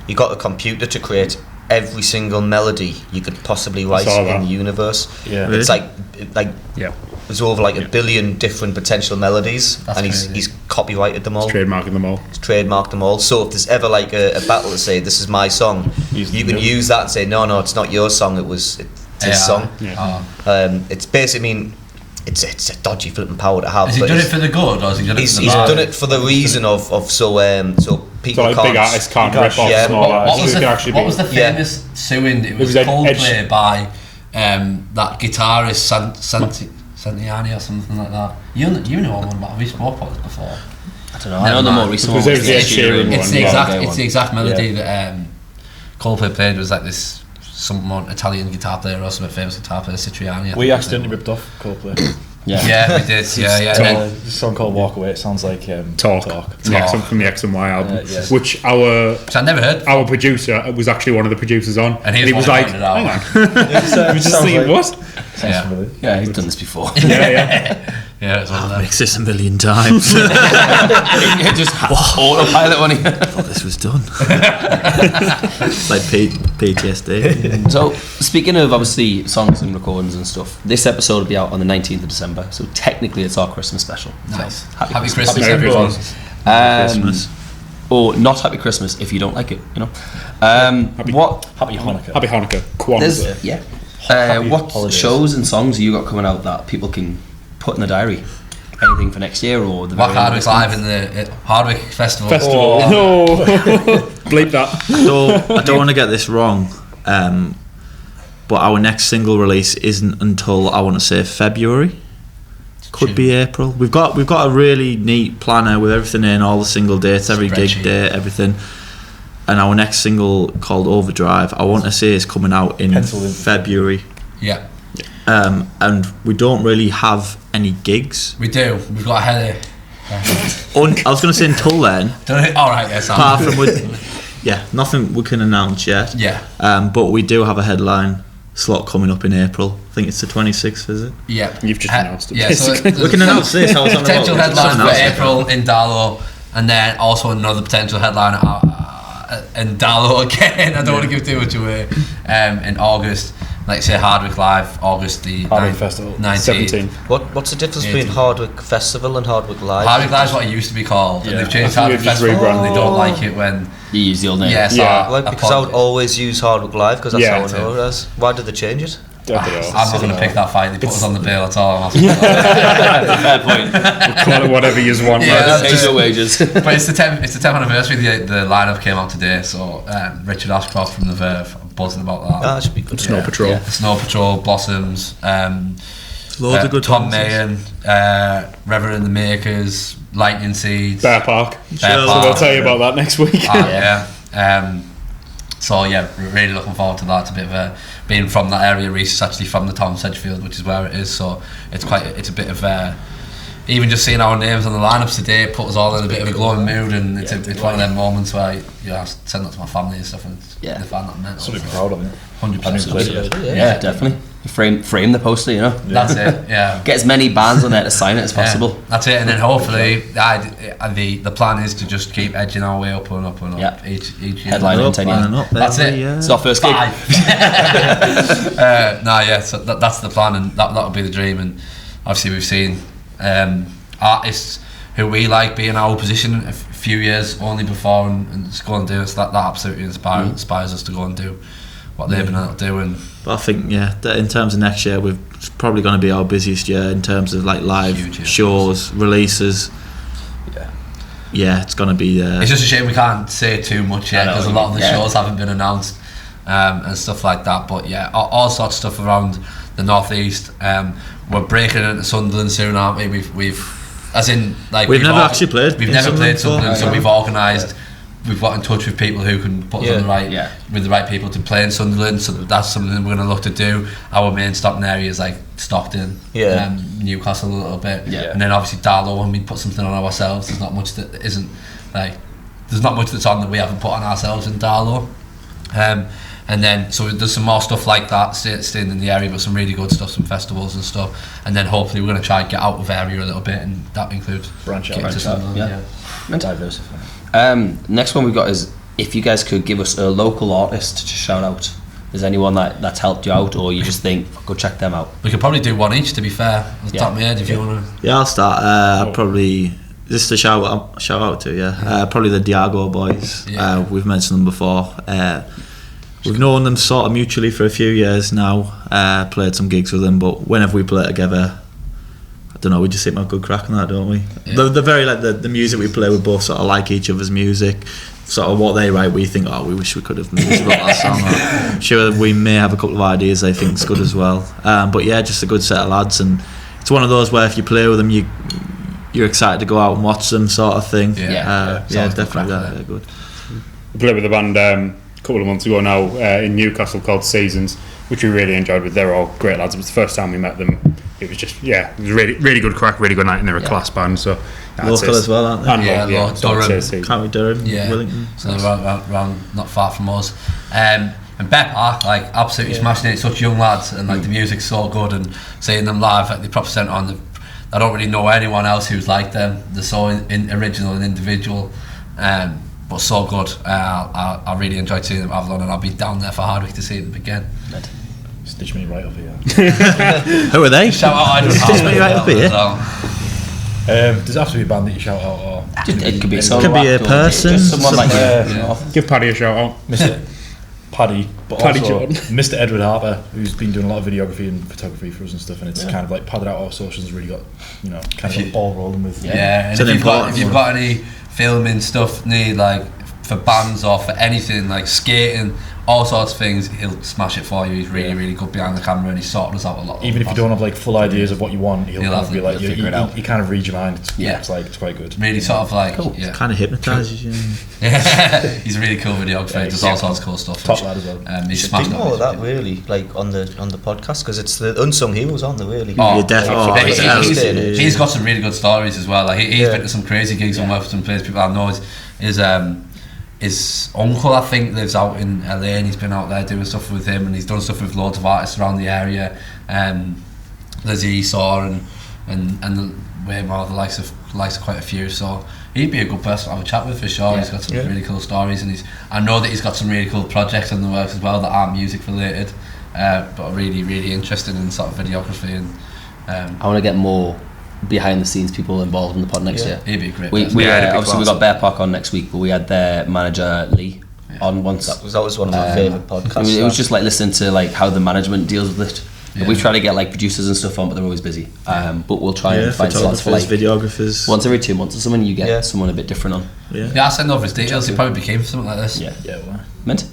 he got a computer to create every single melody you could possibly write in the universe. Yeah, it's there's over like 1 billion different potential melodies. That's and crazy. he's copyrighted them all. He's trademarking them all. So if there's ever like a battle to say this is my song, you can use that and say no, it's not your song. It's his song. Yeah. It's basically, it's a dodgy flipping power to have. Has he done it for the good, or has he done it for the bad? He's done it for the reason of so people like can't. Big artists can't rip off. Yeah, What was the famous suing? It was Coldplay by that guitarist Santiani or something like that. You know one about. Have we spoke about this before? I don't know. I know the more recent one. It's the exact melody that Coldplay played. Was like this someone Italian guitar player or something famous guitar player, Citriani. We accidentally ripped off Coldplay. Yeah, we did. Yeah. A song called "Walk Away." It sounds like Talk. From the X and Y album, which I never heard. Our producer was actually one of the producers on, and he was like, "Hang on." He was just thinking, what? Yeah, he's done this before. Yeah, it's all that. Mixed this 1 million times. Just autopilot on it. I thought this was done. It's like PTSD. So, speaking of obviously songs and recordings and stuff, this episode will be out on the 19th of December. So technically, it's our Christmas special. Nice. So, happy Christmas, Christmas, everyone. Christmas. Or not happy Christmas if you don't like it. You know. Happy Hanukkah. Happy Hanukkah. Kwanzaa. What shows and songs have you got coming out that people can put in the diary? Anything for next year or the Hardwick live in the Hardwick Festival. No. Bleep that. I don't want to get this wrong, but our next single release isn't until I want to say February. Could be April. We've got a really neat planner with everything in, all the single dates, every gig date, everything. And our next single called Overdrive, I want to say is coming out in February. Yeah. And we don't really have any gigs. We do. We've got a headache. I was going to say until then. Alright, yes. Apart from nothing we can announce yet. Yeah. But we do have a headline slot coming up in April. I think it's the 26th, is it? Yeah. You've just announced it. Yeah, so we can announce this. I was on potential headline for April in Dalo, and then also another potential headline in Dalo again. I don't want to give too much away. In August. Like say Hardwick Live, August the Hardwick Festival 17th. What's the difference between Hardwick Festival and Hardwick Live? Hardwick Live is what it used to be called, and they've changed Hardwick Festival, and they don't like it when you use the old name. Because I would always use Hardwick Live because that's how I know it as. Why did they change it? I'm not going to pick that fight. They put us on the bill. That's all I'm asking. Fair point. We'll call it whatever you want. Change your wages. But it's the 10th anniversary. The lineup came out today, so Richard Ashcroft from the Verve. I'm buzzing about that. That should be good. Snow Patrol. Yeah. Snow Patrol, Blossoms, Loads of good Tom ones. Mayen, Reverend the Makers, Lightning Seeds, Bear Park. Bear So Park. we'll tell you about that next week. So yeah, really looking forward to that. It's a bit of being from that area. Reece is actually from the town of Sedgefield, which is where it is. So it's a bit of even just seeing our names on the lineups today put us all in a bit of a glowing mood, and it's one of them moments where I send that to my family and stuff, and they find that mental. Something proud of it. 100%. Yeah, definitely. Frame the poster, That's it. Yeah. Get as many bands on there to sign it as possible. Yeah, that's it, and then hopefully the plan is to just keep edging our way up and up and up. Yeah. Each year. Headline in 10 years. That's it. It's our first gig. 5. So that's the plan, and that'll be the dream. And obviously we've seen artists who we like be in our position a few years only before, and just go and do it. So that absolutely inspires us to go and do what they've been able to do. And but I think that in terms of next year, it's probably going to be our busiest year in terms of like live shows, releases. Yeah, it's going to be. It's just a shame we can't say too much yet because a lot of the shows haven't been announced and stuff like that. But yeah, all sorts of stuff around the northeast. We're breaking into Sunderland soon, aren't we? We've never actually played. We've never played Sunderland, so we've organised. We've got in touch with people who can put us on with the right people to play in Sunderland. So that's something we're going to look to do. Our main stopping area is like Stockton, Newcastle a little bit, and then obviously Darlow. When we put something on ourselves, there's not much that isn't like. There's not much that's on that we haven't put on ourselves in Darlow. And then so there's some more stuff like that staying in the area, but some really good stuff, some festivals and stuff. And then hopefully we're going to try and get out of area a little bit, and that includes branch out, diversify. Next one we've got is if you guys could give us a local artist to shout out. Is anyone that's helped you out, or you just think go check them out? We could probably do one each, to be fair. Off the top of my head, if you want to. Yeah, I'll start. Probably just a shout out to probably the Diago boys. We've mentioned them before. We've known them sort of mutually for a few years now. Played some gigs with them, but whenever we play together, I don't know, we just seem to have a good crack on that, don't we? Yeah. They're very like the music we play. We both sort of like each other's music. Sort of what they write, we think, we wish we could have wrote that song. I'm sure we may have a couple of ideas they think is good as well. But yeah, just a good set of lads, and it's one of those where if you play with them, you're excited to go out and watch them, sort of thing. Definitely they're good. We played with a band a couple of months ago now in Newcastle called Seasons, which we really enjoyed. They're all great lads. It was the first time we met them. It was just it was really, really good crack, really good night, and they're a class band. So local as well, aren't they? And Durham. County Durham, Wellington. So they're around not far from us. And Bep are like absolutely smashing it. Such young lads, and like the music's so good. And seeing them live, like the proper centre on. I don't really know anyone else who's like them. They're so original and individual, but so good. I really enjoyed seeing them at Avalon, and I'll be down there for Hardwick to see them again. Stitch me right up here. Who are they? Shout out Stitch me right up here. Does it have to be a band that you shout out, or it could be a solo act, a person, someone like give Paddy a shout out, Mr. Paddy, but Paddy also Jordan. Mr. Edward Harper, who's been doing a lot of videography and photography for us and stuff, and it's kind of like padded out our socials, really got kind of a ball rolling with. And if you've got any filming stuff need like for bands or for anything like skating, all sorts of things, he'll smash it for you. He's really, really good behind the camera, and he's sorted us out a lot. Even if you don't have like full ideas of what you want, he'll kind of be like, figure it out. He kind of reads your mind. It's quite good. Really sort of like, It kind of hypnotises you. He's a really cool videographer. He does all sorts of cool stuff. Top lad as well. He's smashed more of that really, like on the podcast, because it's the unsung heroes, aren't they? Really. He's got some really good stories as well. Like he's been to some crazy gigs and worked with some places people I know. His uncle, I think, lives out in LA, and he's been out there doing stuff with him, and he's done stuff with loads of artists around the area. There's Esau and way more the likes of quite a few. So he'd be a good person to have a chat with for sure. He's got some really cool stories, and I know that he's got some really cool projects in the works as well that aren't music related, but are really, really interested in sort of videography. And I want to get more behind the scenes people involved in the pod next year. He'd be a great we obviously we got Bear Park on next week, but we had their manager Lee on once. That was one of my favourite podcasts. It was just like listening to like how the management deals with it, We've tried to get like producers and stuff on, but they're always busy. But we'll try and find slots for like videographers. Once every 2 months or something. You get someone a bit different on. Yeah, I send over his details. He probably became something like this. Mint.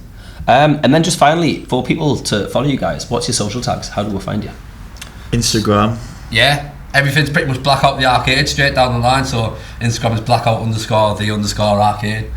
And then just finally, for people to follow you guys, what's your social tags? How do we find you? Instagram. Yeah, everything's pretty much Blackout The Arcade, straight down the line. So Instagram is Blackout_the_arcade.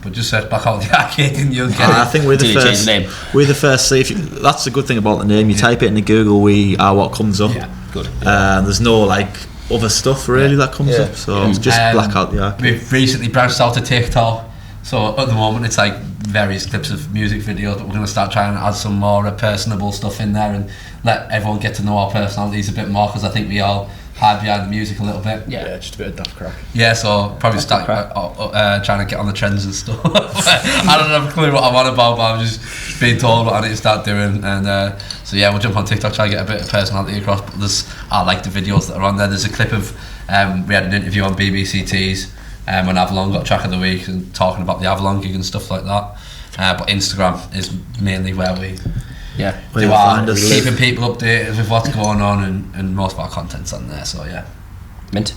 But just search Blackout The Arcade and you'll get it. I think we're the first. We're the first. So that's the good thing about the name. You type it into Google, we are what comes up. Yeah, good. There's no like other stuff really that comes up. So it's just Blackout The Arcade. We've recently branched out to TikTok. So at the moment it's like various clips of music videos, but we're going to start trying to add some more personable stuff in there and let everyone get to know our personalities a bit more, because I think we all hide behind the music a little bit. Yeah, just a bit of daft crack. Yeah, so probably start trying to get on the trends and stuff. I don't have a clue what I'm on about, but I'm just being told what I need to start doing. And so yeah, we'll jump on TikTok, try to get a bit of personality across. But I like the videos that are on there. There's a clip of we had an interview on BBC Tees when Avalon got track of the week and talking about the Avalon gig and stuff like that. But Instagram is mainly where we do our keeping people updated with what's going on, and most of our content's on there. So yeah, mint.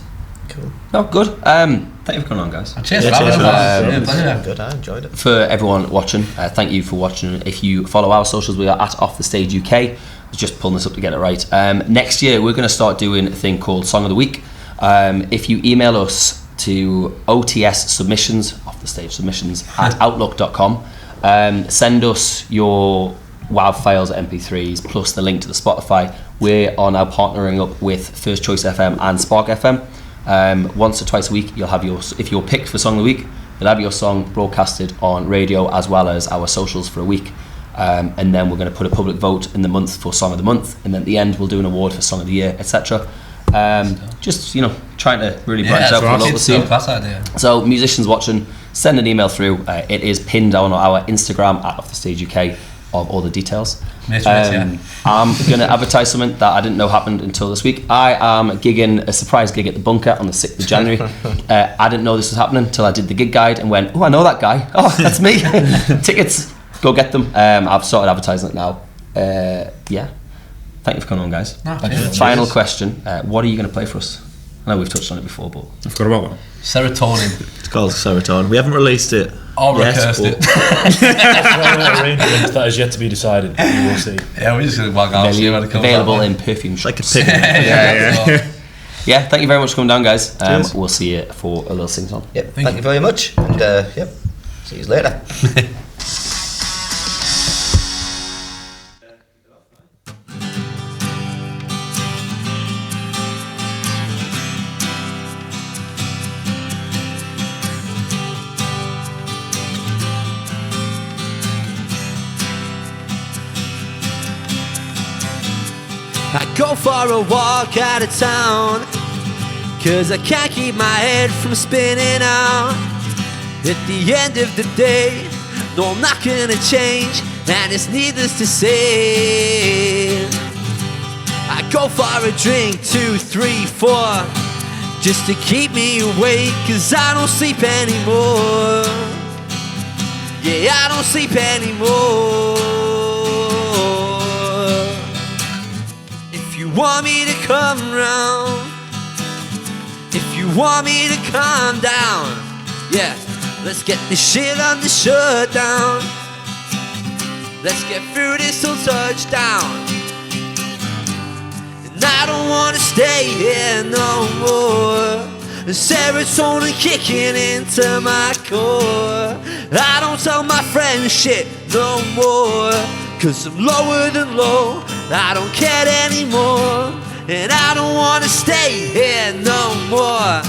Cool. Oh, good. Thank you for coming on, guys. Cheers for having us. Good, I enjoyed it. For everyone watching, thank you for watching. If you follow our socials, we are at Off The Stage UK. I was just pulling this up to get it right. Next year, we're going to start doing a thing called Song of the Week. If you email us to OTS submissions, Off The Stage submissions at outlook.com, send us your WAV files at MP3s plus the link to the Spotify. We are now partnering up with First Choice FM and Spark FM. Once or twice a week, you'll have if you're picked for Song of the Week, you'll have your song broadcasted on radio as well as our socials for a week. And then we're going to put a public vote in the month for Song of the Month, and then at the end we'll do an award for Song of the Year, etc. Just trying to really branch out for the local scene. So musicians watching, send an email through. It is pinned on our Instagram at Off The Stage UK of all the details. I'm going to advertise something that I didn't know happened until this week. I am gigging a surprise gig at the Bunker on the 6th of January. I didn't know this was happening until I did the gig guide and went, oh, I know that guy. Oh, that's me. Tickets, go get them. I've started advertising it now. Yeah. Thank you for coming on, guys. Final question. What are you going to play for us? I know we've touched on it before, but I forgot about one. Serotonin. It's called Serotonin. We haven't released it. Or rehearsed it. That is yet to be decided. We will see. Yeah, we're just going to wag out. Available in perfume shops. Like a pig. Yeah, thank you very much for coming down, guys. We'll see you for a little sing-song. Yep, thank you very much. And see you later. I go for a walk out of town, 'cause I can't keep my head from spinning out. At the end of the day, no, I'm not gonna change, and it's needless to say. I go for a drink, 2, 3, 4, just to keep me awake, 'cause I don't sleep anymore. Yeah, I don't sleep anymore. If you want me to come round, if you want me to calm down, yeah, let's get this shit on the shutdown. Let's get through this till touchdown. And I don't wanna stay here no more. Serotonin kicking into my core. I don't tell my friends shit no more, 'cause I'm lower than low. I don't care anymore, and I don't wanna stay here no more.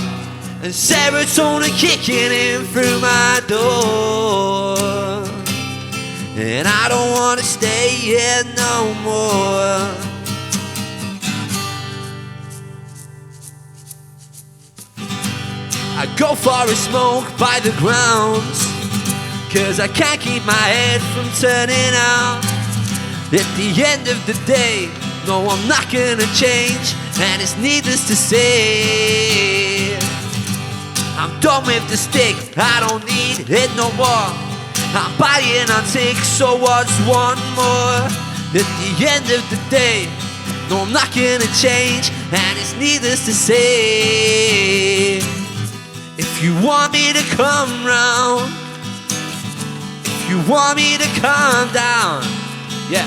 And serotonin kicking in through my door, and I don't wanna stay here no more. I go for a smoke by the grounds, 'cause I can't keep my head from turning out. At the end of the day, no, I'm not gonna change, and it's needless to say. I'm done with the stick, I don't need it no more. I'm buying on tick, so what's one more? At the end of the day, no, I'm not gonna change, and it's needless to say. If you want me to come round, if you want me to calm down, yeah,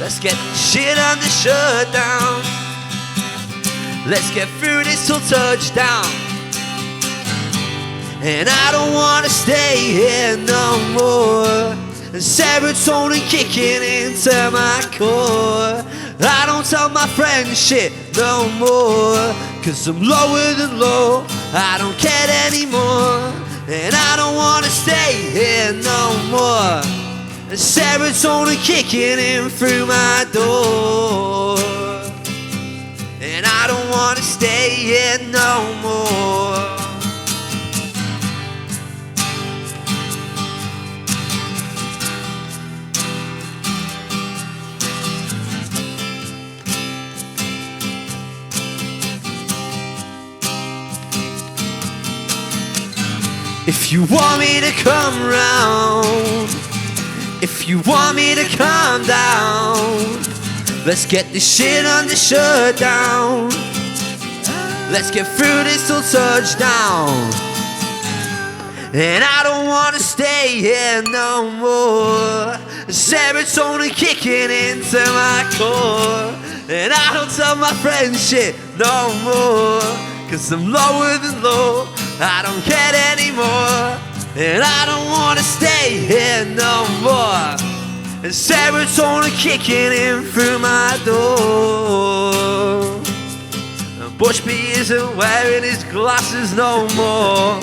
let's get shit under shutdown. Let's get through this till touchdown. And I don't wanna stay here no more. Serotonin kicking into my core. I don't tell my friends shit no more, 'cause I'm lower than low, I don't care anymore. And I don't wanna stay here no more. Serotonin kicking in through my door. And I don't wanna stay here no more. If you want me to come round, if you want me to calm down, let's get this shit under shutdown. Let's get through this till touchdown. And I don't wanna stay here no more. Serotonin kicking into my core. And I don't tell my friends shit no more, 'cause I'm lower than low, I don't care anymore. And I don't wanna stay here no more. And serotonin kicking in through my door. And Bushby isn't wearing his glasses no more.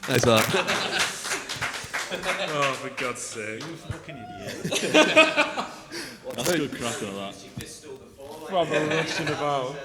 Thanks a lot. Oh, for God's sake. You fucking idiot. That's a good crack on that. Proper rushing about.